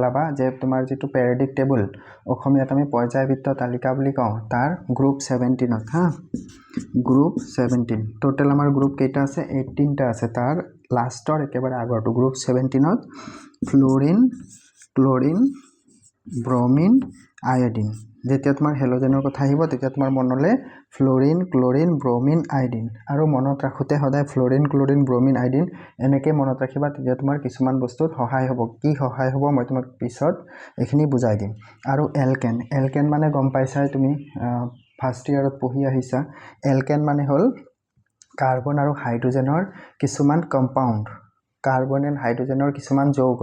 লাবা যে তোমাৰ যেটো পেৰিয়ডিক টেবুল অসমীয়াত আমি পৰ্যায়বৃত্ত তালিকা বুলি কওঁ তাৰ গ্ৰুপ 17 হা গ্ৰুপ 17 টোটাল আমাৰ গ্ৰুপ কেইটা আছে 18 টা আছে তাৰ লাষ্টৰ একেবাৰে আগৰটো group 17 Florin chlorine bromine iodine যেতিয়া তোমাৰ হেলোজেনৰ কথা আহিব তেতিয়া তোমাৰ মনলৈ ফ্লোৰিন ক্লোৰিন ব্ৰোমিন আয়োডিন আৰু মনত ৰাখোতে সদায় ফ্লোৰিন ক্লোৰিন ব্ৰোমিন আয়োডিন এনেকৈ মনত ৰাখিবা তেতিয়া তোমাৰ কিছুমান বস্তুত সহায় হ'ব কি সহায় হ'ব মই তোমাক পিছত এখিনি বুজাই দিম আৰু এলকেন মানে গম পাইছাই তুমি ফাৰ্ষ্ট ইয়াৰত পঢ়ি আহিছা এলকেন মানে হ'ল কাৰ্বন আৰু হাইড্ৰোজেনৰ কিছুমান কম্পাউণ্ড কাৰ্বন এণ্ড হাইড্ৰোজেনৰ কিছুমান যৌগ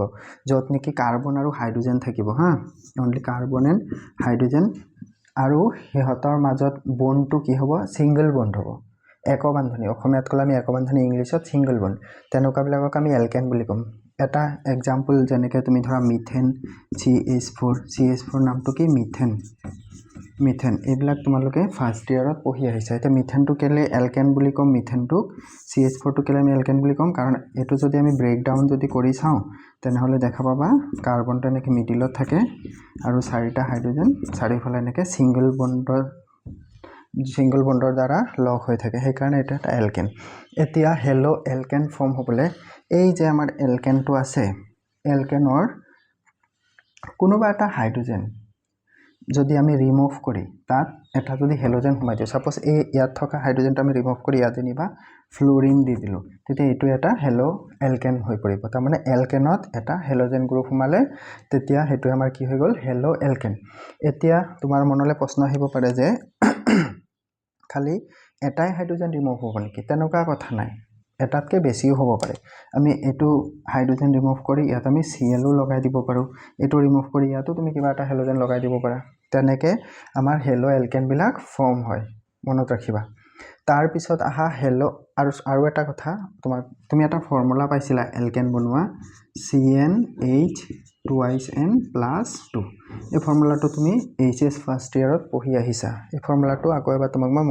য'ত নেকি কাৰ্বন আৰু হাইড্ৰোজেন থাকিব হা অনলি কাৰ্বন এণ্ড হাইড্ৰোজেন আৰু হেহতৰ মাজত বন্ডটো কি হ'ব সিঙ্গল বন্ড হ'ব একবান্ধনী অসমীয়াত কলে আমি একবান্ধনী ইংলিছত সিঙ্গল বন্ড তেনেকুৱা বিলাকক আমি এলকেন বুলি কম এটা এক্সাম্পল যেনেকৈ তুমি ধৰা মিথেন CH4 নামটো কি মিথেন এইবিলাক তোমালোকে ফাৰ্ষ্ট ইয়াৰত পঢ়ি আহিছা এটা মিথেনটো কেলে এলকেন বুলি কম মিথেনটো CH4 টো কেলে আমি এলকেন বুলি কম কাৰণ এটো যদি আমি ব্ৰেক ডাউন যদি কৰি চাও তেনেহলে দেখা পাবা কাৰ্বনটো এনেকৈ মিডিলত থাকে আৰু চাৰিটা হাইড্ৰোজেন চাৰিফালে এনেকৈ সিঙ্গল বন্ডৰ দ্বাৰা লগ হৈ থাকে সেই কাৰণে এটা এলকেন এতিয়া হেলো এলকেন ফৰ্ম হ'বলে এই যে আমাৰ এলকেনটো আছে এলকেনৰ কোনোবা এটা হাইড্ৰোজেন যদি আমি ৰিমুভ কৰি তাত এটা যদি হেলোজেন সোমাই দিও সাপোজ এই ইয়াত থকা হাইড্ৰোজেনটো আমি ৰিমুভ কৰি ইয়াত যেনিবা ফ্লোৰিন দি দিলো তেতিয়া এটো এটা হেলো এলকেন হৈ পৰিব তাৰ মানে এলকেনত এটা হেলোজেন গ্ৰুপ সোমালে তেতিয়া হেতু আমাৰ কি হৈ গল হেলো এলকেন এতিয়া তোমাৰ মনলৈ প্ৰশ্ন আহিব পাৰে যে খালি এটাই হাইড্ৰোজেন ৰিমুভ হ'ব নেকি তেনেকুৱা কথা নাই এটাতকে বেছিও হ'ব পাৰে আমি এটো হাইড্ৰোজেন ৰিমুভ কৰি ইয়াত আমি Cl লগাই দিব পাৰো এটো ৰিমুভ কৰি ইয়াতো তুমি কিবা এটা হেলোজেন লগাই দিব পাৰা তেনেকে আমাৰ হেলো এলকেন বিলাক ফৰ্ম হয় মনত ৰাখিবা তাৰ পিছত আহা হেলো আৰু এটা কথা তুমি এটা ফৰ্মুলা পাইছিলা এলকেন বনোৱা CnH2n+2 এই ফৰ্মুলাটো তুমি HS ফাৰ্ষ্ট ইয়াৰত পঢ়ি আহিছা এই ফৰ্মুলাটো আকৌ এবাৰ তোমাক মই